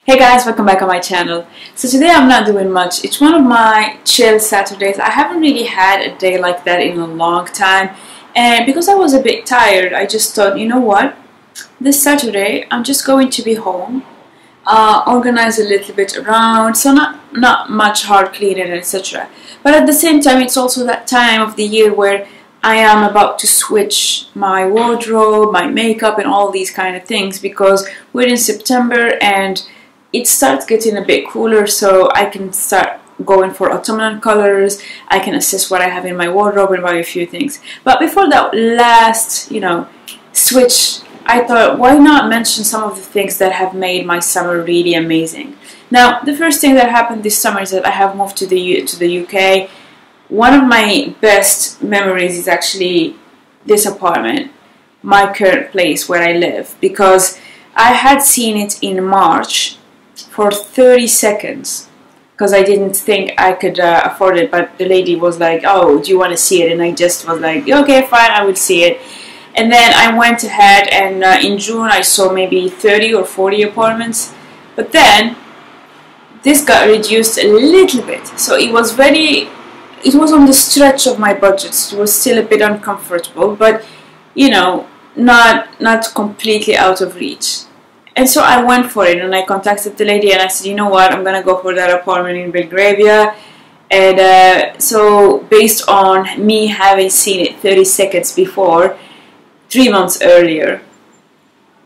Hey guys, welcome back on my channel. So today I'm not doing much. It's one of my chill Saturdays. I haven't really had a day like that in a long time, and because I was a bit tired, I just thought, you know what, this Saturday I'm just going to be home, organize a little bit around, so not much hard cleaning, etc. But at the same time, it's also that time of the year where I am about to switch my wardrobe, my makeup and all these kind of things, because we're in September and it starts getting a bit cooler, so I can start going for autumnal colors. I can assess what I have in my wardrobe and buy a few things. But before that last, switch, I thought, why not mention some of the things that have made my summer really amazing. Now, the first thing that happened this summer is that I have moved to the UK. One of my best memories is actually this apartment, my current place where I live, because I had seen it in March for 30 seconds because I didn't think I could afford it, but the lady was like, oh, do you want to see it? And I just was like, okay, fine, I will see it. And then I went ahead, and in June I saw maybe 30 or 40 apartments, but then this got reduced a little bit, so it was on the stretch of my budget. It was still a bit uncomfortable, but not completely out of reach. And so I went for it, and I contacted the lady and I said, you know what, I'm gonna go for that apartment in Belgravia. And so based on me having seen it 30 seconds before, 3 months earlier,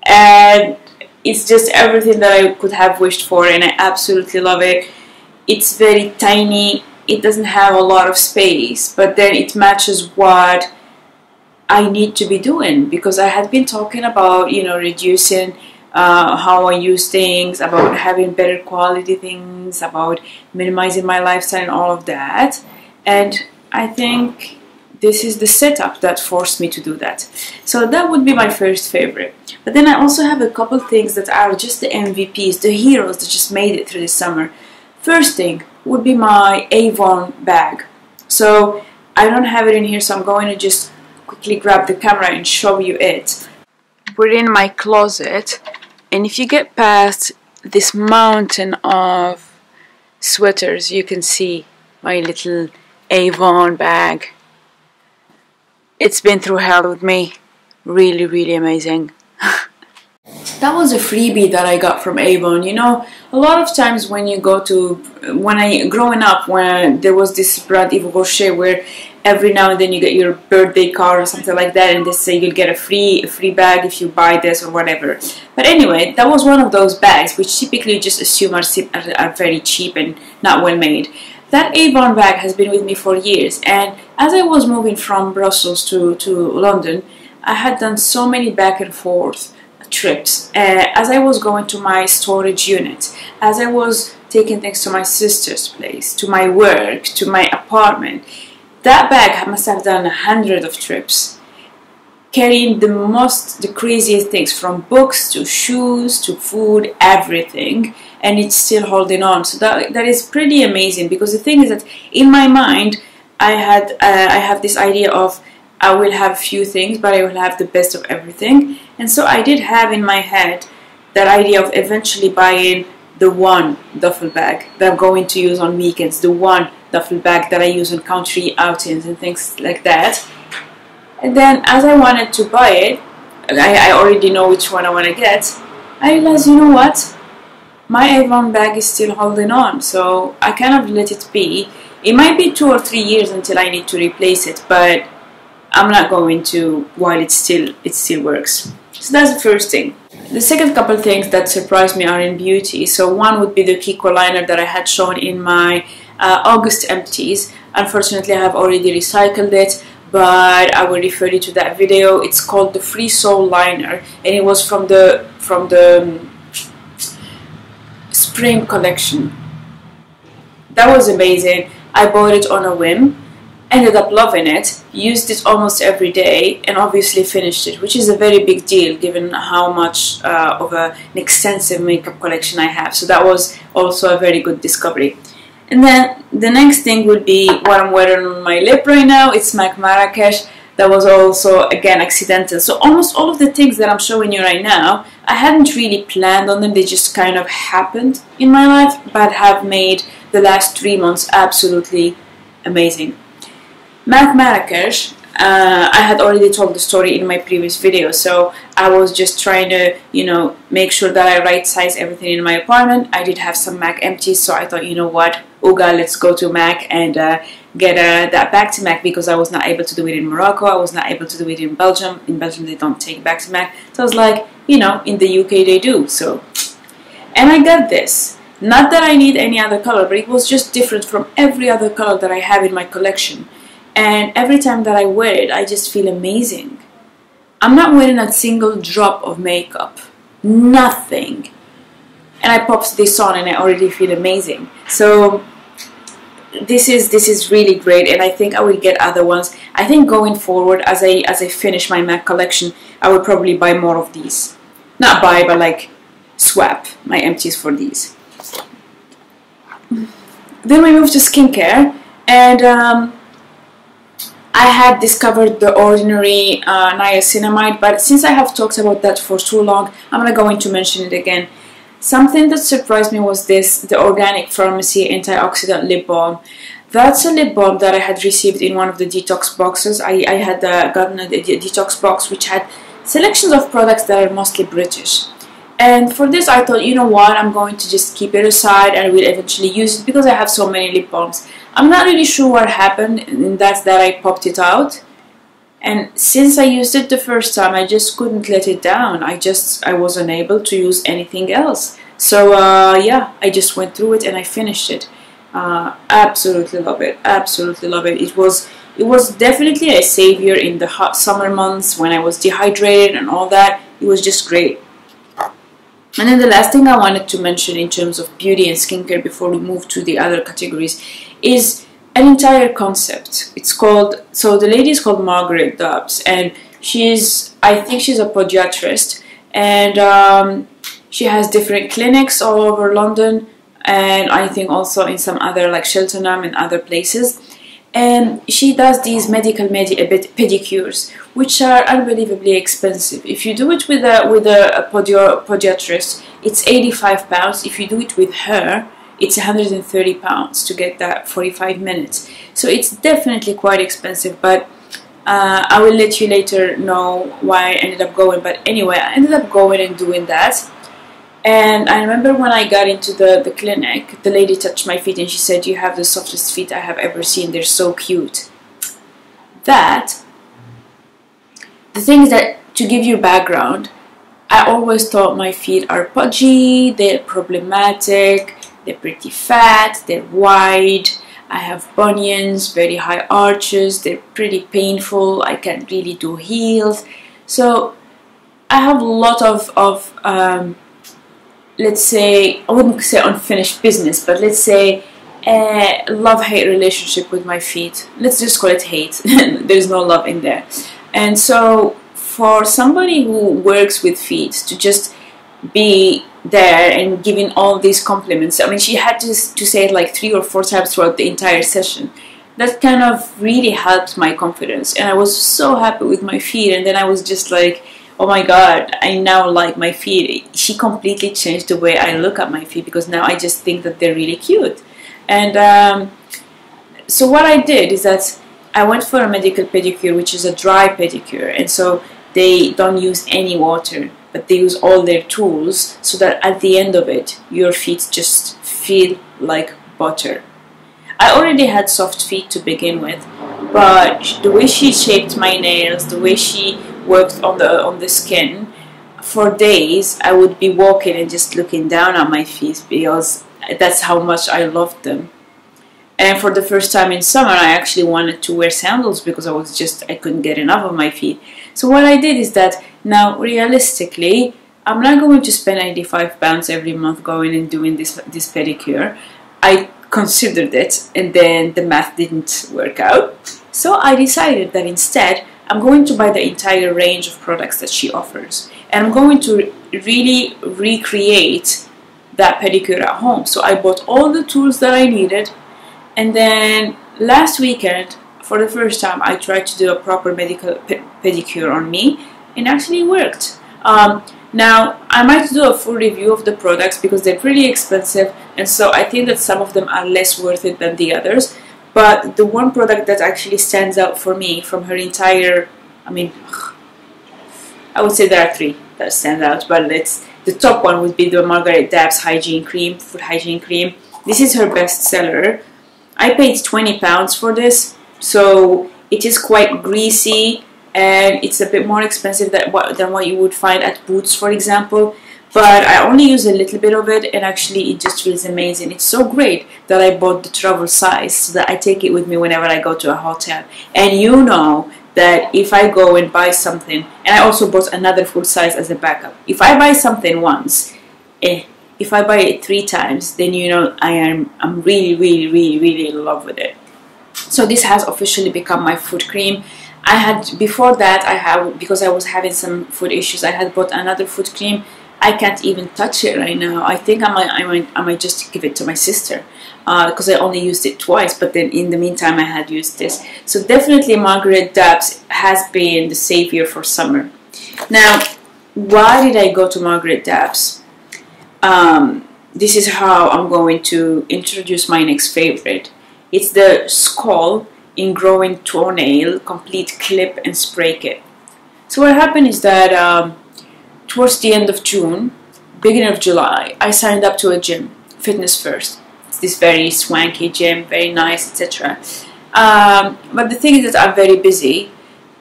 and it's just everything that I could have wished for, and I absolutely love it. It's very tiny, it doesn't have a lot of space, but then it matches what I need to be doing, because I had been talking about reducing how I use things, about having better quality things, about minimizing my lifestyle and all of that. And I think this is the setup that forced me to do that. So that would be my first favorite. But then I also have a couple things that are just the MVPs, the heroes that just made it through the summer. First thing would be my Avon bag. So I don't have it in here, so I'm going to just quickly grab the camera and show you it. We're in my closet. And if you get past this mountain of sweaters, you can see my little Avon bag. It's been through hell with me. Really, really amazing. That was a freebie that I got from Avon. A lot of times when you go to, growing up, when there was this brand Yves Rocher, where every now and then you get your birthday card or something like that, and they say you'll get a free bag if you buy this or whatever. But anyway, that was one of those bags which typically you just assume are very cheap and not well made. That Avon bag has been with me for years, and as I was moving from Brussels to London, I had done so many back and forth trips. As I was going to my storage unit, as I was taking things to my sister's place, to my work, to my apartment, that bag must have done 100 of trips, carrying the craziest things, from books to shoes to food, everything, and it's still holding on. So that is pretty amazing, because the thing is that in my mind I have this idea of I will have few things, but I will have the best of everything. And so I did have in my head that idea of eventually buying the one duffel bag that I'm going to use on weekends, the one duffel bag that I use on country outings and things like that. And then as I wanted to buy it, I already know which one I want to get. I realized, you know what, my Avon bag is still holding on, so I cannot let it be. It might be 2 or 3 years until I need to replace it, but I'm not going to while it still works. So that's the first thing. The second couple things that surprised me are in beauty. So one would be the Kiko liner that I had shown in my August empties. Unfortunately, I have already recycled it, but I will refer you to that video. It's called the Free Soul liner, and it was from the spring collection. That was amazing. I bought it on a whim, ended up loving it, used it almost every day, and obviously finished it, which is a very big deal given how much of an extensive makeup collection I have. So that was also a very good discovery. And then the next thing would be what I'm wearing on my lip right now. It's MAC Marrakesh. That was also, again, accidental. So almost all of the things that I'm showing you right now I hadn't really planned on them, they just kind of happened in my life, but have made the last 3 months absolutely amazing. MAC Marrakesh, I had already told the story in my previous video, so I was just trying to, you know, make sure that I right size everything in my apartment. I did have some MAC empties, so I thought, you know what, Uga, let's go to MAC and get that back to MAC, because I was not able to do it in Morocco, I was not able to do it in Belgium. In Belgium they don't take back to MAC, so I was like, you know, in the UK they do. So, and I got this. Not that I need any other color, but it was just different from every other color that I have in my collection. And every time that I wear it, I just feel amazing. I'm not wearing a single drop of makeup. Nothing. And I popped this on and I already feel amazing. So this is really great, and I think I will get other ones. I think going forward, as I finish my MAC collection, I will probably buy more of these. Not buy, but like swap my empties for these. Then we move to skincare, and I had discovered the Ordinary niacinamide, but since I have talked about that for too long, I'm not going to mention it again. Something that surprised me was this, the Organic Pharmacy Antioxidant Lip Balm. That's a lip balm that I had received in one of the detox boxes. I had gotten a detox box which had selections of products that are mostly British. And for this I thought, you know what, I'm going to just keep it aside and I will eventually use it because I have so many lip balms. I'm not really sure what happened, and that's that I popped it out. And since I used it the first time, I just couldn't let it down. I wasn't able to use anything else. So yeah, I just went through it and I finished it. Absolutely love it. Absolutely love it. It was definitely a savior in the hot summer months when I was dehydrated and all that. It was just great. And then the last thing I wanted to mention in terms of beauty and skincare before we move to the other categories is an entire concept. It's called, so the lady is called Margaret Dobbs, and I think she's a podiatrist, and she has different clinics all over London, and I think also in some other, like Cheltenham and other places. And she does these medical pedicures, which are unbelievably expensive. If you do it with a podiatrist, it's £85. If you do it with her, it's £130 to get that 45 minutes. So it's definitely quite expensive, but I will let you later know why I ended up going. But anyway, I ended up going and doing that. And I remember when I got into the clinic, the lady touched my feet and she said, "You have the softest feet I have ever seen. They're so cute." The thing is that, to give you background, I always thought my feet are pudgy, they're problematic, they're pretty fat, they're wide, I have bunions, very high arches, they're pretty painful, I can't really do heels. So I have a lot of let's say, I wouldn't say unfinished business, but let's say a love-hate relationship with my feet. Let's just call it hate. There's no love in there. And so for somebody who works with feet to just be there and giving all these compliments, I mean, she had to say it like 3 or 4 times throughout the entire session. That kind of really helped my confidence, and I was so happy with my feet. And then I was just like, oh my god, I now like my feet. She completely changed the way I look at my feet, because now I just think that they're really cute. And so what I did is that I went for a medical pedicure, which is a dry pedicure, and so they don't use any water, but they use all their tools so that at the end of it, your feet just feel like butter. I already had soft feet to begin with, but the way she shaped my nails, the way she worked on the skin, for days I would be walking and just looking down at my feet, because that's how much I loved them. And for the first time in summer, I actually wanted to wear sandals because I couldn't get enough of my feet. So what I did is that now, realistically, I'm not going to spend £85 every month going and doing this pedicure. I considered it, and then the math didn't work out. So I decided that instead I'm going to buy the entire range of products that she offers, and I'm going to really recreate that pedicure at home. So I bought all the tools that I needed, and then last weekend, for the first time, I tried to do a proper medical pedicure on me, and actually worked. Now, I might do a full review of the products because they're pretty expensive, and so I think that some of them are less worth it than the others. But the one product that actually stands out for me from her entire, I mean, I would say there are three that stand out, but the top one would be the Margaret Dabbs hygiene cream, food hygiene cream. This is her best seller. I paid £20 for this, so it is quite greasy, and it's a bit more expensive than what you would find at Boots, for example. But I only use a little bit of it, and actually it just feels amazing. It's so great that I bought the travel size so that I take it with me whenever I go to a hotel. And you know that if I go and buy something, and I also bought another full size as a backup. If I buy something once, if I buy it 3 times, then you know I'm really, really, really, really in love with it. So this has officially become my foot cream. I had, before that, because I was having some foot issues, I had bought another foot cream. I can't even touch it right now. I think I might just give it to my sister because I only used it twice, but then in the meantime I had used this. So definitely Margaret Dabbs has been the savior for summer. Now, why did I go to Margaret Dabbs? This is how I'm going to introduce my next favorite. It's the Skull in Growing Toenail Complete Clip and Spray Kit. So what happened is that towards the end of June, beginning of July, I signed up to a gym, Fitness First. It's this very swanky gym, very nice, etc. But the thing is that I'm very busy,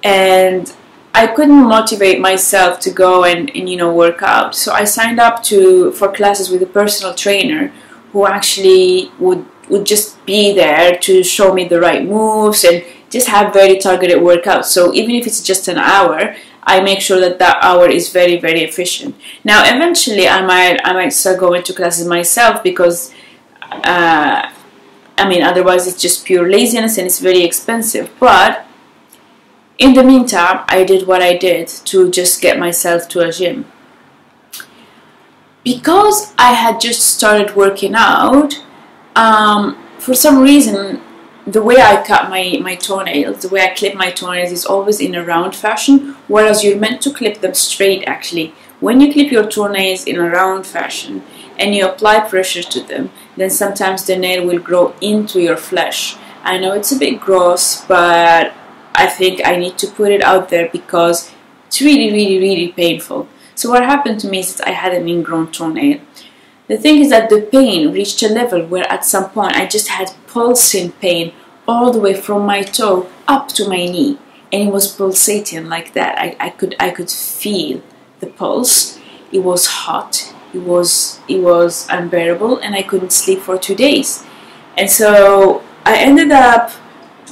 and I couldn't motivate myself to go and you know, work out. So I signed up for classes with a personal trainer who actually would just be there to show me the right moves and just have very targeted workouts. So even if it's just an hour, I make sure that that hour is very, very efficient. Now, eventually, I might start going to classes myself because, I mean, otherwise it's just pure laziness and it's very expensive. But in the meantime, I did what I did to just get myself to a gym. Because I had just started working out, for some reason, the way I cut my toenails, the way I clip my toenails is always in a round fashion, whereas you're meant to clip them straight actually. When you clip your toenails in a round fashion and you apply pressure to them, then sometimes the nail will grow into your flesh. I know it's a bit gross, but I think I need to put it out there because it's really, really, really painful. So what happened to me is that I had an ingrown toenail. The thing is that the pain reached a level where at some point I just had pulsing pain all the way from my toe up to my knee, and it was pulsating like that. I could feel the pulse. It was hot. It was unbearable, and I couldn't sleep for 2 days. And so I ended up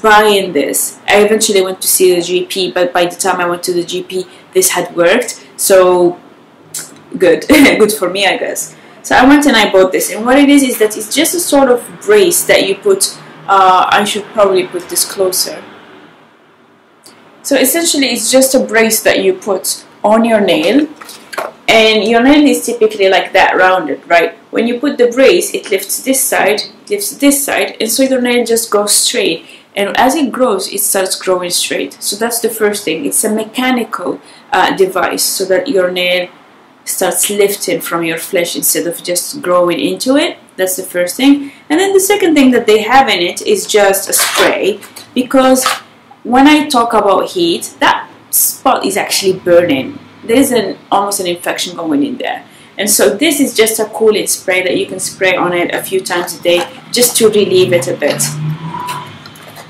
buying this. I eventually went to see the GP, but by the time I went to the GP, this had worked. So good, good for me, I guess. So I went and I bought this, and what it is that it's just a sort of brace that you put, I should probably put this closer. So essentially it's just a brace that you put on your nail, and your nail is typically like that, rounded, right? When you put the brace, it lifts this side, and so your nail just goes straight, and as it grows, it starts growing straight. So that's the first thing. It's a mechanical device so that your nail starts lifting from your flesh instead of just growing into it. That's the first thing. And then the second thing that they have in it is just a spray, because when I talk about heat, that spot is actually burning. There's almost an infection going in there. And so this is just a cooling spray that you can spray on it a few times a day just to relieve it a bit.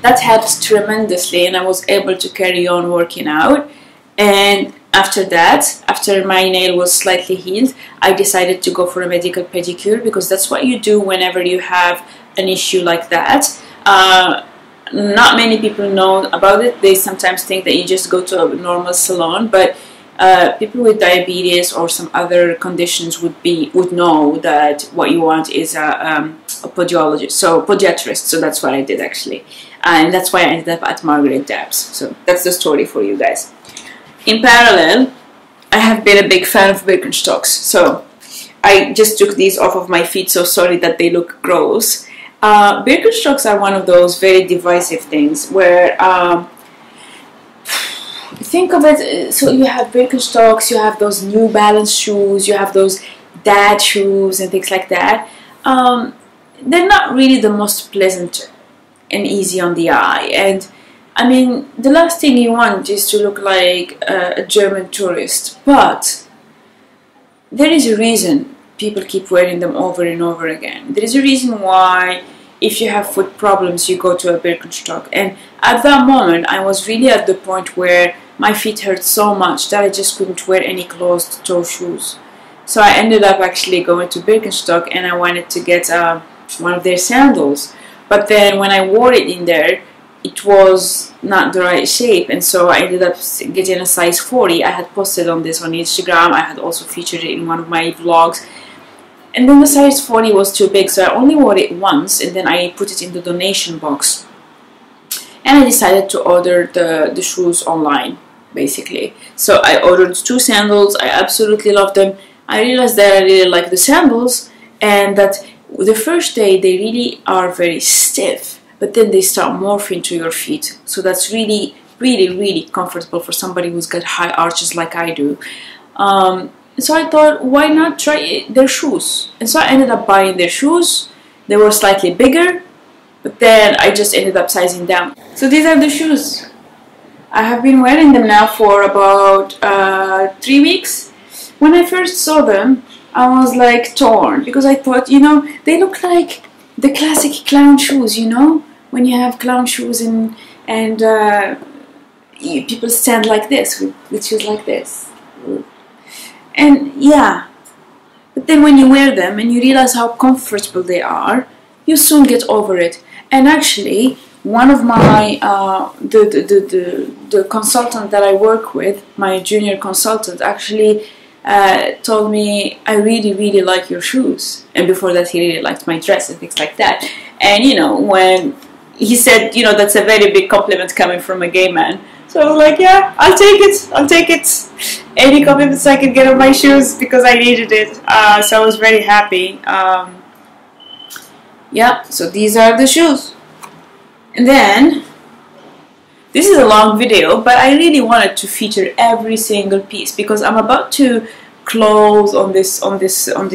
That helps tremendously, and I was able to carry on working out. And after that, after my nail was slightly healed, I decided to go for a medical pedicure, because that's what you do whenever you have an issue like that. Not many people know about it. They sometimes think that you just go to a normal salon, but people with diabetes or some other conditions would know that what you want is a podiatrist. So podiatrist. So that's what I did actually, and that's why I ended up at Margaret Dabbs. So that's the story for you guys. In parallel, I have been a big fan of Birkenstocks. So I just took these off of my feet. So sorry that they look gross. Birkenstocks are one of those very divisive things where think of it, so you have Birkenstocks, you have those New Balance shoes, you have those dad shoes and things like that. They're not really the most pleasant and easy on the eye, and I mean, the last thing you want is to look like a German tourist, but there is a reason people keep wearing them over and over again. There is a reason why if you have foot problems you go to a Birkenstock, and at that moment I was really at the point where my feet hurt so much that I just couldn't wear any closed toe shoes. So I ended up actually going to Birkenstock, and I wanted to get one of their sandals, but then when I wore it in there it was not the right shape, and so I ended up getting a size 40. I had posted on this on Instagram, I had also featured it in one of my vlogs, and then the size 40 was too big, so I only wore it once, and then I put it in the donation box, and I decided to order the shoes online, basically. So I ordered 2 sandals, I absolutely love them. I realized that I really like the sandals, and that the first day they really are very stiff, but then they start morphing to your feet, so that's really comfortable for somebody who's got high arches like I do. So I thought, why not try their shoes? And so I ended up buying their shoes. They were slightly bigger, but then I just ended up sizing down. So these are the shoes. I have been wearing them now for about 3 weeks. When I first saw them, I was like torn, because I thought, you know, they look like the classic clown shoes, you know, when you have clown shoes and people stand like this with shoes like this. And yeah, but then when you wear them and you realize how comfortable they are, you soon get over it. And actually, one of my the consultant that I work with, my junior consultant, actually told me, I really like your shoes. And before that he really liked my dress and things like that. And you know, when he said, you know, that's a very big compliment coming from a gay man. So I was like, yeah, I'll take it. Any compliments I can get on my shoes, because I needed it. So I was very happy. Yeah, so these are the shoes. And then, this is a long video, but I really wanted to feature every single piece, because I'm about to close on this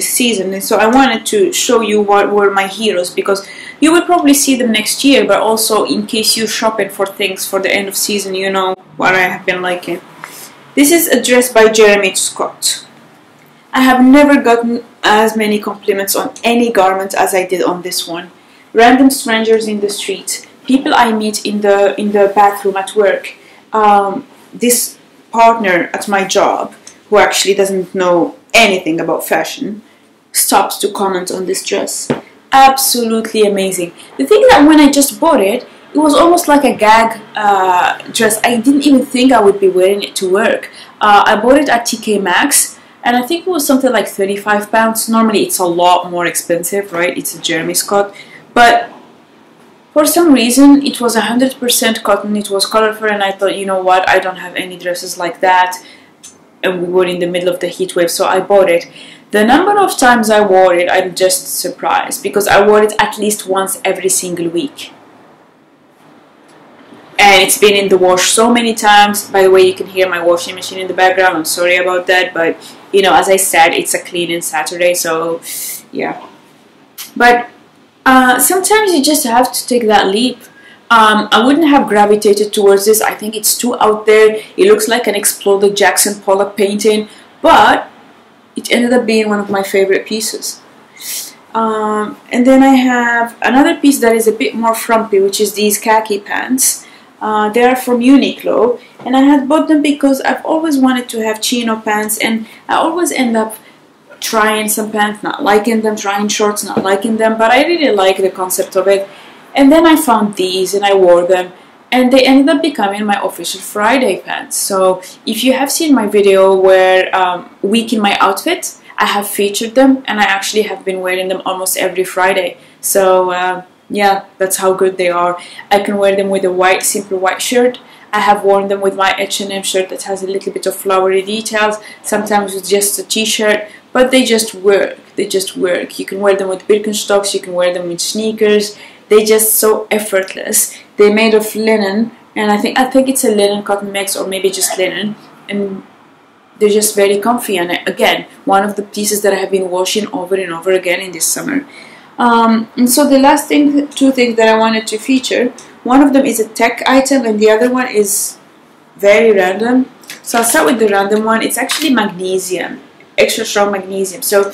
season, and so I wanted to show you what were my heroes, because you will probably see them next year, but also in case you're shopping for things for the end of season, you know what I have been liking. This is a dress by Jeremy Scott. I have never gotten as many compliments on any garment as I did on this one. Random strangers in the street, people I meet in the bathroom at work, this partner at my job, who actually doesn't know anything about fashion, stops to comment on this dress. Absolutely amazing. The thing that when I just bought it, it was almost like a gag dress. I didn't even think I would be wearing it to work. I bought it at TK Maxx, and I think it was something like £35. Normally it's a lot more expensive, right? It's a Jeremy Scott, but for some reason it was 100% cotton. It was colorful, and I thought, you know what, I don't have any dresses like that, and we were in the middle of the heat wave, so I bought it. The number of times I wore it, I'm just surprised, because I wore it at least once every single week. And it's been in the wash so many times. By the way, you can hear my washing machine in the background. I'm sorry about that, but you know, as I said, it's a cleaning Saturday, so yeah. But sometimes you just have to take that leap. I wouldn't have gravitated towards this. I think it's too out there. It looks like an exploded Jackson Pollock painting, but it ended up being one of my favorite pieces. And then I have another piece that is a bit more frumpy, which is these khaki pants. They are from Uniqlo, and I had bought them because I've always wanted to have chino pants, and I always end up trying some pants, not liking them, trying shorts, not liking them, but I really like the concept of it. And then I found these and I wore them, and they ended up becoming my official Friday pants. So if you have seen my video where week in my outfit, I have featured them, and I actually have been wearing them almost every Friday. So yeah, that's how good they are. I can wear them with a simple white shirt. I have worn them with my H&M shirt that has a little bit of flowery details, sometimes with just a t-shirt, but they just work. They just work. You can wear them with Birkenstocks, you can wear them with sneakers. They're just so effortless. They're made of linen, and I think it's a linen cotton mix, or maybe just linen, and they're just very comfy. And again, one of the pieces that I have been washing over and over again in this summer. And so the last thing, two things that I wanted to feature, one of them is a tech item and the other one is very random. So I'll start with the random one. It's actually magnesium, extra strong magnesium. So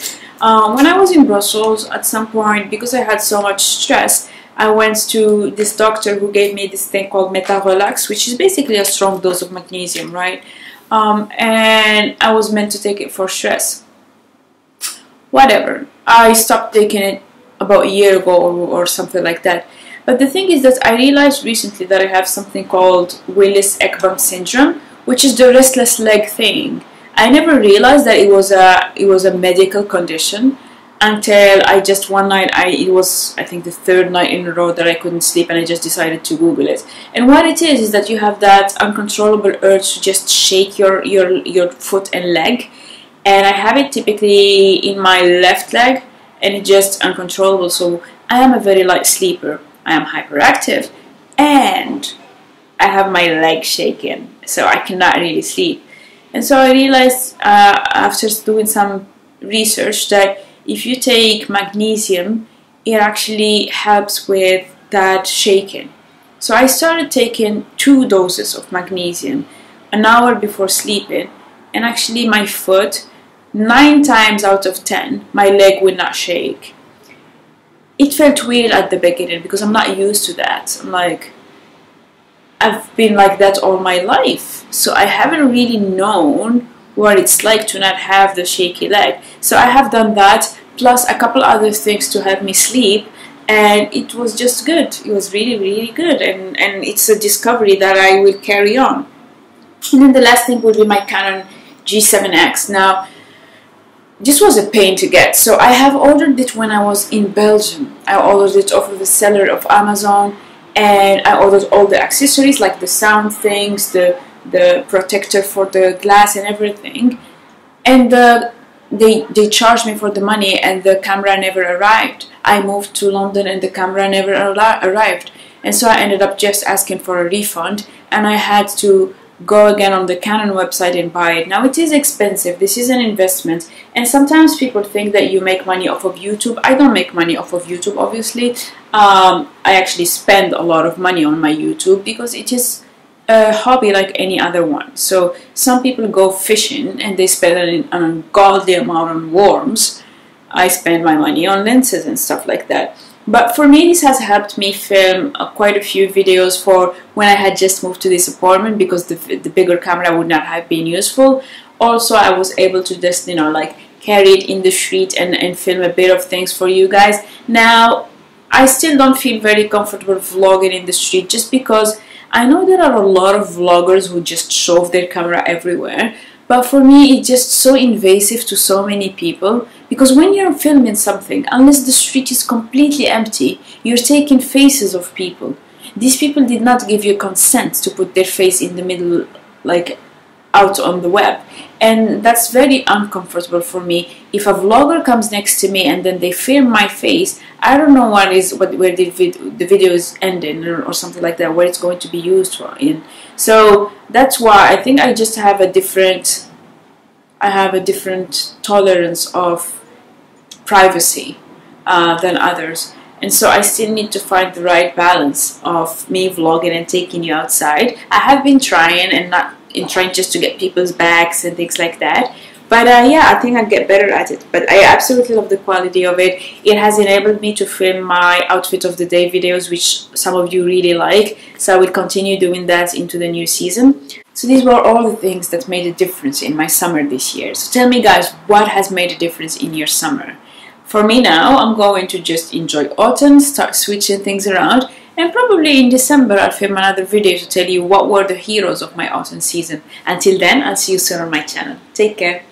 when I was in Brussels at some point, because I had so much stress, I went to this doctor who gave me this thing called Meta Relax, which is basically a strong dose of magnesium, right? And I was meant to take it for stress. Whatever. I stopped taking it about a year ago or something like that. But the thing is that I realized recently that I have something called Willis-Ekbom syndrome, which is the restless leg thing. I never realized that it was a medical condition until I just one night, it was I think the third night in a row that I couldn't sleep, and I just decided to Google it. And what it is that you have that uncontrollable urge to just shake your foot and leg, and I have it typically in my left leg, and it's just uncontrollable. So I am a very light sleeper, I am hyperactive, and I have my leg shaken, so I cannot really sleep. And so I realized after doing some research that if you take magnesium, it actually helps with that shaking. So I started taking 2 doses of magnesium an hour before sleeping, and actually my foot, 9 times out of 10, my leg would not shake. It felt weird at the beginning because I'm not used to that. I'm like, I've been like that all my life, so I haven't really known what it's like to not have the shaky leg. So I have done that, plus a couple other things to help me sleep, and it was just good. It was really, really good, and it's a discovery that I will carry on. And then the last thing would be my Canon G7X. Now, this was a pain to get, so I have ordered it when I was in Belgium. I ordered it off of the seller of Amazon, and I ordered all the accessories like the sound things, the protector for the glass and everything, and they charged me for the money, and the camera never arrived. I moved to London and the camera never arrived, and so I ended up just asking for a refund, and I had to go again on the Canon website and buy it. Now it is expensive, this is an investment, and sometimes people think that you make money off of YouTube. I don't make money off of YouTube, obviously. I actually spend a lot of money on my YouTube because it is a hobby like any other one. So some people go fishing and they spend an ungodly amount on worms. I spend my money on lenses and stuff like that. But for me, this has helped me film quite a few videos for when I had just moved to this apartment, because the bigger camera would not have been useful. Also, I was able to just, you know, like carry it in the street and film a bit of things for you guys. Now, I still don't feel very comfortable vlogging in the street, just because I know there are a lot of vloggers who just shove their camera everywhere. But for me, it's just so invasive to so many people, because when you're filming something, unless the street is completely empty, you're taking faces of people. These people did not give you consent to put their face in the middle, like out on the web, and that's very uncomfortable for me. If a vlogger comes next to me and then they film my face, I don't know where the video is ending or something like that, where it's going to be used for in. So that's why I think I just have a different tolerance of privacy than others, and so I still need to find the right balance of me vlogging and taking you outside. I have been trying trying just to get people's backs and things like that, but yeah, I think I'll get better at it. But I absolutely love the quality of it. It has enabled me to film my outfit of the day videos, which some of you really like, so I will continue doing that into the new season. So these were all the things that made a difference in my summer this year. So tell me guys, what has made a difference in your summer? For me now, I'm going to just enjoy autumn, start switching things around, and probably in December I'll film another video to tell you what were the heroes of my autumn season. Until then, I'll see you soon on my channel. Take care.